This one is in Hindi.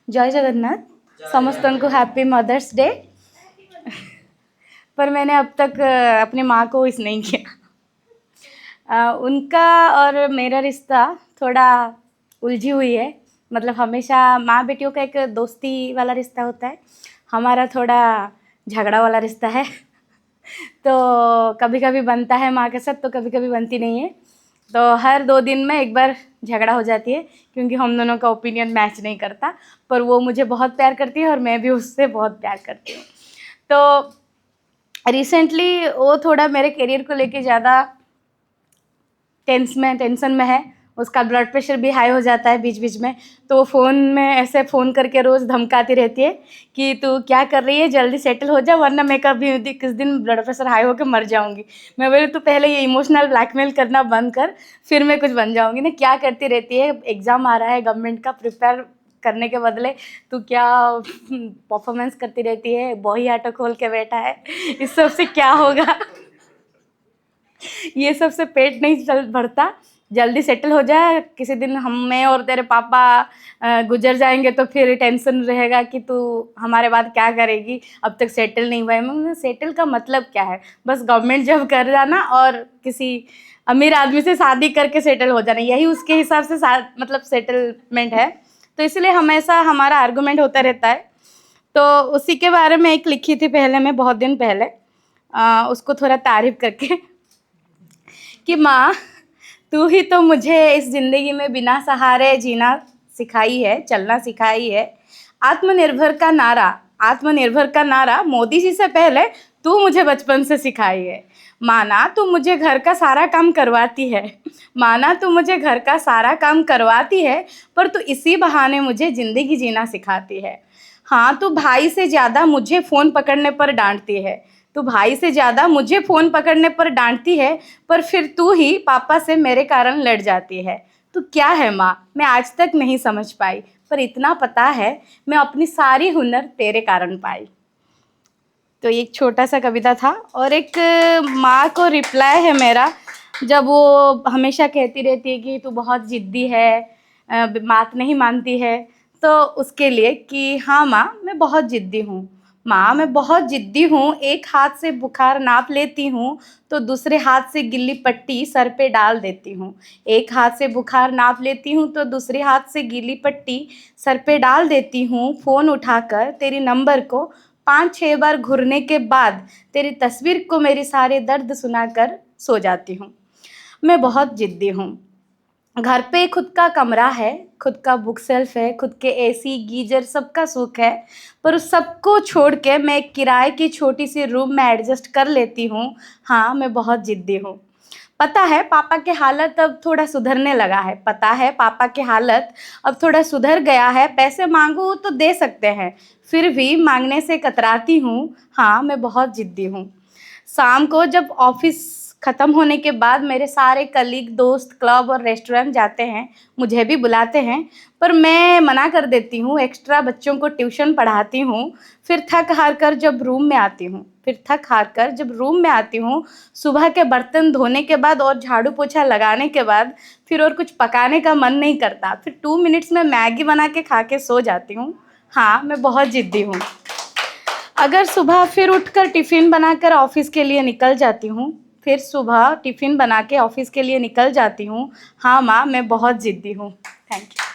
जय जगन्नाथ। समस्तों को हैप्पी मदर्स डे। पर मैंने अब तक अपनी माँ को विश नहीं किया। उनका और मेरा रिश्ता थोड़ा उलझी हुई है। मतलब हमेशा माँ बेटियों का एक दोस्ती वाला रिश्ता होता है, हमारा थोड़ा झगड़ा वाला रिश्ता है। तो कभी कभी बनता है माँ के साथ, तो कभी कभी बनती नहीं है। तो हर 2 दिन में एक बार झगड़ा हो जाती है, क्योंकि हम दोनों का ओपिनियन मैच नहीं करता। पर वो मुझे बहुत प्यार करती है और मैं भी उससे बहुत प्यार करती हूँ। तो रिसेंटली वो थोड़ा मेरे करियर को लेके ज़्यादा टेंशन में है। उसका ब्लड प्रेशर भी हाई हो जाता है बीच बीच में। तो वो फ़ोन में ऐसे फ़ोन करके रोज़ धमकाती रहती है कि तू क्या कर रही है, जल्दी सेटल हो जा, वरना मैं कभी किस दिन ब्लड प्रेशर हाई होकर मर जाऊंगी। मैं बोली तू पहले ये इमोशनल ब्लैकमेल करना बंद कर, फिर मैं कुछ बन जाऊंगी ना। क्या करती रहती है, एग्ज़ाम आ रहा है गवर्नमेंट का, प्रिपेयर करने के बदले तू क्या परफॉर्मेंस करती रहती है, बही आटो खोल के बैठा है, इस सब से क्या होगा। ये सब से पेट नहीं चल भरता, जल्दी सेटल हो जाए। किसी दिन मैं और तेरे पापा गुजर जाएंगे तो फिर टेंशन रहेगा कि तू हमारे बाद क्या करेगी, अब तक सेटल नहीं हुआ है। मैं सेटल का मतलब क्या है, बस गवर्नमेंट जॉब कर जाना और किसी अमीर आदमी से शादी करके सेटल हो जाना, यही उसके हिसाब से मतलब सेटलमेंट है। तो इसलिए हमेशा हमारा आर्गूमेंट होता रहता है। तो उसी के बारे में एक लिखी थी पहले, मैं बहुत दिन पहले, उसको थोड़ा तारीफ करके कि माँ तू ही तो मुझे इस ज़िंदगी में बिना सहारे जीना सिखाई है, चलना सिखाई है। आत्मनिर्भर का नारा मोदी जी से पहले तू मुझे बचपन से सिखाई है। माना तू मुझे घर का सारा काम करवाती है, माना तू मुझे घर का सारा काम करवाती है, पर तू इसी बहाने मुझे ज़िंदगी जीना सिखाती है। हाँ, तू भाई से ज़्यादा मुझे फ़ोन पकड़ने पर डांटती है, तू भाई से ज़्यादा मुझे फ़ोन पकड़ने पर डांटती है, पर फिर तू ही पापा से मेरे कारण लड़ जाती है। तू क्या है माँ, मैं आज तक नहीं समझ पाई, पर इतना पता है मैं अपनी सारी हुनर तेरे कारण पाई। तो ये एक छोटा सा कविता था। और एक माँ को रिप्लाई है मेरा, जब वो हमेशा कहती रहती है कि तू बहुत ज़िद्दी है, बात नहीं मानती है, तो उसके लिए कि हाँ माँ मैं बहुत ज़िद्दी हूँ, माँ मैं बहुत ज़िद्दी हूँ। एक हाथ से बुखार नाप लेती हूँ तो दूसरे हाथ से गिल्ली पट्टी सर पे डाल देती हूँ। एक हाथ से बुखार नाप लेती हूँ तो दूसरे हाथ से गीली पट्टी सर पे डाल देती हूँ। फ़ोन उठाकर तेरी नंबर को 5-6 बार घूरने के बाद तेरी तस्वीर को मेरे सारे दर्द सुनाकर सो जाती हूँ। मैं बहुत ज़िद्दी हूँ। घर पे खुद का कमरा है, खुद का बुक सेल्फ है, खुद के एसी गीजर सबका सुख है, पर उस सबको छोड़ के मैं एक किराए की छोटी सी रूम में एडजस्ट कर लेती हूँ। हाँ मैं बहुत ज़िद्दी हूँ। पता है पापा के हालत अब थोड़ा सुधरने लगा है, पता है पापा के हालत अब थोड़ा सुधर गया है। पैसे मांगू तो दे सकते हैं, फिर भी मांगने से कतराती हूँ। हाँ मैं बहुत ज़िद्दी हूँ। शाम को जब ऑफिस ख़त्म होने के बाद मेरे सारे कलीग दोस्त क्लब और रेस्टोरेंट जाते हैं, मुझे भी बुलाते हैं, पर मैं मना कर देती हूँ। एक्स्ट्रा बच्चों को ट्यूशन पढ़ाती हूँ। फिर थक हार कर जब रूम में आती हूँ, सुबह के बर्तन धोने के बाद और झाड़ू पोछा लगाने के बाद फिर और कुछ पकाने का मन नहीं करता। फिर 2 मिनट्स में मैगी बना के खा के सो जाती हूँ। हाँ मैं बहुत ज़िद्दी हूँ। अगर सुबह फिर उठकर टिफ़िन बनाकर ऑफ़िस के लिए निकल जाती हूँ, फिर सुबह टिफ़िन बना के ऑफ़िस के लिए निकल जाती हूँ। हाँ माँ मैं बहुत ज़िद्दी हूँ। Thank you.